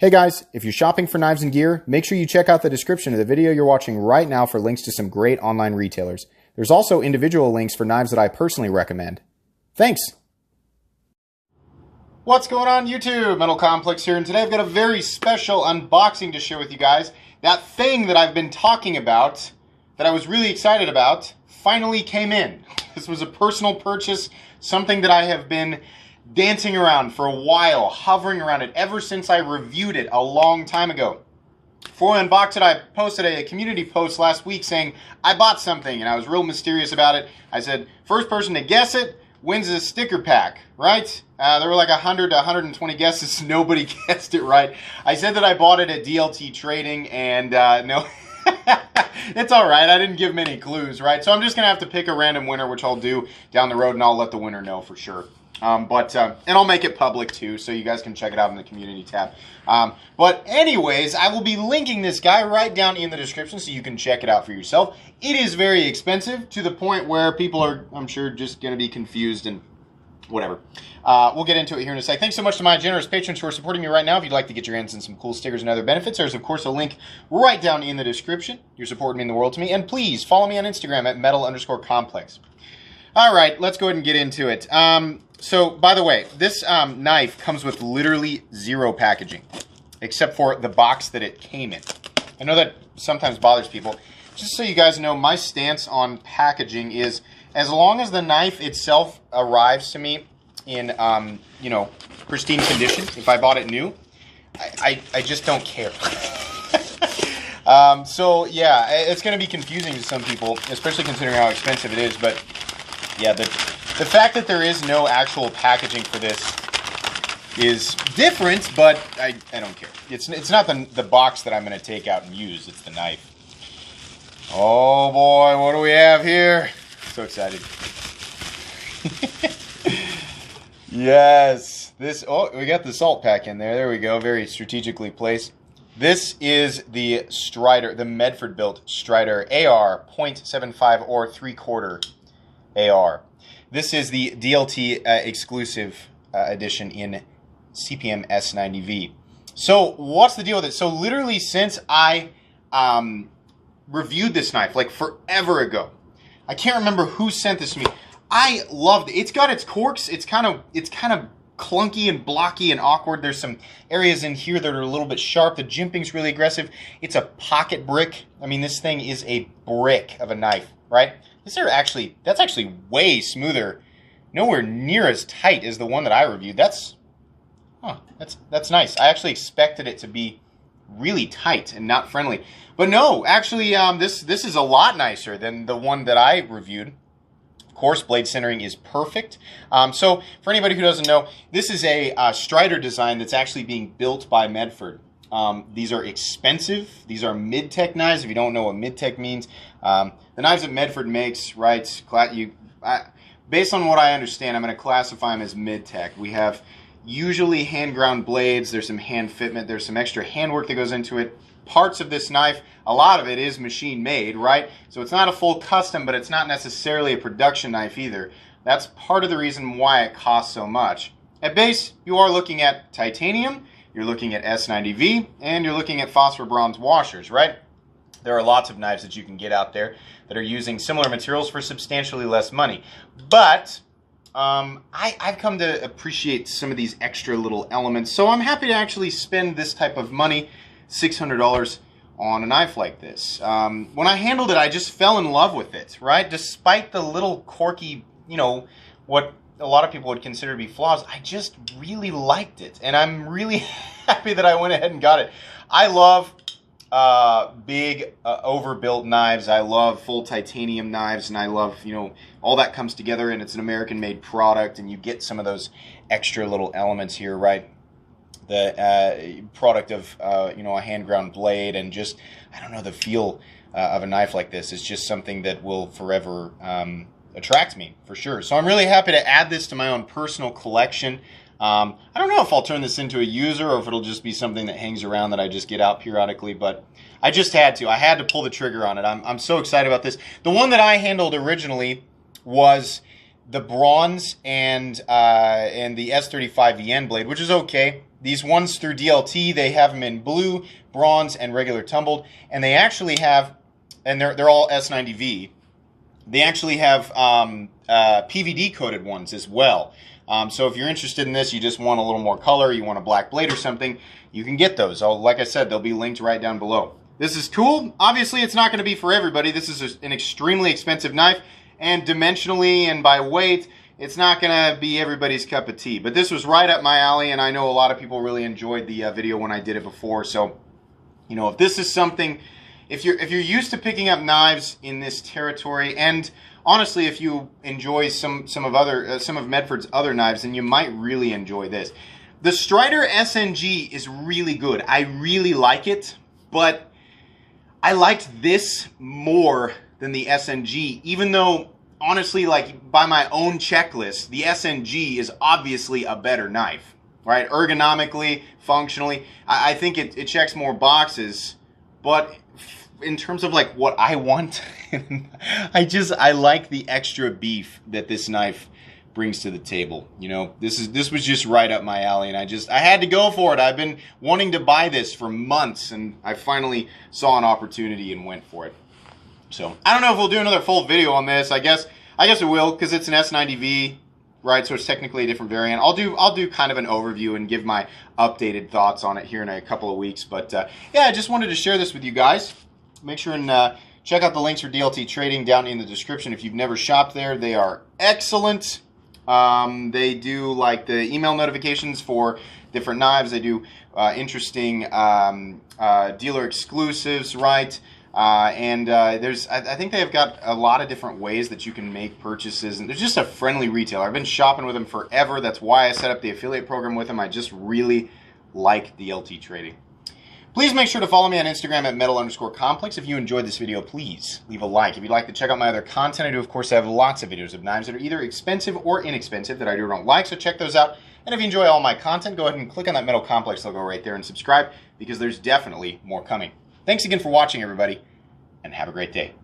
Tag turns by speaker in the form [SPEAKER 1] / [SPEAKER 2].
[SPEAKER 1] Hey guys, if you're shopping for knives and gear, make sure you check out the description of the video you're watching right now for links to some great online retailers. There's also individual links for knives that I personally recommend. Thanks! What's going on YouTube? Metal Complex here, and today I've got a very special unboxing to share with you guys. That thing that I've been talking about, that I was really excited about, finally came in. This was a personal purchase, something that I have been dancing around for a while, hovering around it ever since I reviewed it a long time ago. Before I unboxed it, I posted a community post last week saying I bought something, and I was real mysterious about it. I said, first person to guess it wins a sticker pack, right? There were like 100 to 120 guesses. Nobody guessed it right. I said that I bought it at DLT Trading, and no, it's all right. I didn't give many clues, right? So I'm just going to have to pick a random winner, which I'll do down the road, and I'll let the winner know for sure. And I'll make it public too, so you guys can check it out in the community tab. But anyways, I will be linking this guy right down in the description so you can check it out for yourself. It is very expensive to the point where people are, I'm sure, just going to be confused and whatever. We'll get into it here in a sec. Thanks so much to my generous patrons who are supporting me right now. If you'd like to get your hands on some cool stickers and other benefits, there's of course a link right down in the description. You're supporting me in the world to me. And please follow me on Instagram at metal_complex. All right, let's go ahead and get into it. So, by the way, this knife comes with literally zero packaging, except for the box that it came in. I know that sometimes bothers people. Just so you guys know, my stance on packaging is, as long as the knife itself arrives to me in, you know, pristine condition, if I bought it new, I just don't care. So, yeah, it's going to be confusing to some people, especially considering how expensive it is, but yeah, the fact that there is no actual packaging for this is different, but I don't care. It's not the box that I'm going to take out and use. It's the knife. Oh boy, what do we have here? So excited. Yes. Oh, we got the salt pack in there. There we go. Very strategically placed. This is the Strider, the Medford built Strider AR .75 or 3/4 AR. This is the DLT exclusive edition in CPM S90V. So what's the deal with it? So literally since I reviewed this knife like forever ago, I can't remember who sent this to me. I loved it. It's got its quirks. It's kind of clunky and blocky and awkward. There's some areas in here that are a little bit sharp. The jimping's really aggressive. It's a pocket brick. I mean, this thing is a brick of a knife, right? That's actually way smoother, nowhere near as tight as the one that I reviewed. That's nice. I actually expected it to be really tight and not friendly, but no, actually, this is a lot nicer than the one that I reviewed. Of course, blade centering is perfect. So for anybody who doesn't know, this is a Strider design that's actually being built by Medford. These are expensive. These are mid-tech knives. If you don't know what mid-tech means, the knives that Medford makes, right? Based on what I understand, I'm going to classify them as mid-tech. We have usually hand-ground blades. There's some hand fitment. There's some extra handwork that goes into it. Parts of this knife, a lot of it is machine-made, right? So it's not a full custom, but it's not necessarily a production knife either. That's part of the reason why it costs so much. At base, you are looking at titanium. You're looking at S90V, and you're looking at phosphor bronze washers, right? There are lots of knives that you can get out there that are using similar materials for substantially less money. But I've come to appreciate some of these extra little elements, so I'm happy to actually spend this type of money, $600, on a knife like this. When I handled it, I just fell in love with it, right? Despite the little quirky, you know, what a lot of people would consider to be flaws, I just really liked it, and I'm really happy that I went ahead and got it. I love big overbuilt knives. I love full titanium knives, and I love, you know, all that comes together, and it's an American-made product, and you get some of those extra little elements here, right? The product of you know, a hand-ground blade, and just, I don't know, the feel of a knife like this is just something that will forever attract me, for sure. So I'm really happy to add this to my own personal collection. I don't know if I'll turn this into a user or if it'll just be something that hangs around that I just get out periodically, but I just had to. I had to pull the trigger on it. I'm so excited about this. The one that I handled originally was the bronze and the S35VN blade, which is okay. these ones through DLT, they have them in blue, bronze, and regular tumbled. And they actually have, and they're all S90V, they actually have PVD coated ones as well. So if you're interested in this, you just want a little more color, you want a black blade or something, you can get those. Like I said, they'll be linked right down below. This is cool. Obviously, it's not going to be for everybody. This is an extremely expensive knife, and dimensionally and by weight, it's not going to be everybody's cup of tea. But this was right up my alley, and I know a lot of people really enjoyed the video when I did it before. So, you know, if this is something, if you're used to picking up knives in this territory, and honestly, if you enjoy some of Medford's other knives, then you might really enjoy this. The Strider SNG is really good. I really like it, but I liked this more than the SNG, even though, honestly, like, by my own checklist, the SNG is obviously a better knife, right? Ergonomically, functionally, I think it checks more boxes, but in terms of, like, what I want, I like the extra beef that this knife brings to the table. You know, this was just right up my alley, and I had to go for it. I've been wanting to buy this for months, and I finally saw an opportunity and went for it. So I don't know if we'll do another full video on this. I guess it will, because it's an S90V, right? So it's technically a different variant. I'll do kind of an overview and give my updated thoughts on it here in a couple of weeks. But yeah, I just wanted to share this with you guys. Make sure and check out the links for DLT Trading down in the description. If you've never shopped there, they are excellent. They do like the email notifications for different knives. They do interesting dealer exclusives, right? I think they've got a lot of different ways that you can make purchases, and they're just a friendly retailer. I've been shopping with them forever. That's why I set up the affiliate program with them. I just really like DLT Trading. Please make sure to follow me on Instagram at metal_complex. If you enjoyed this video, please leave a like. If you'd like to check out my other content, I do, of course, have lots of videos of knives that are either expensive or inexpensive that I do or don't like, so check those out. And if you enjoy all my content, go ahead and click on that Metal Complex logo right there and subscribe, because there's definitely more coming. Thanks again for watching, everybody, and have a great day.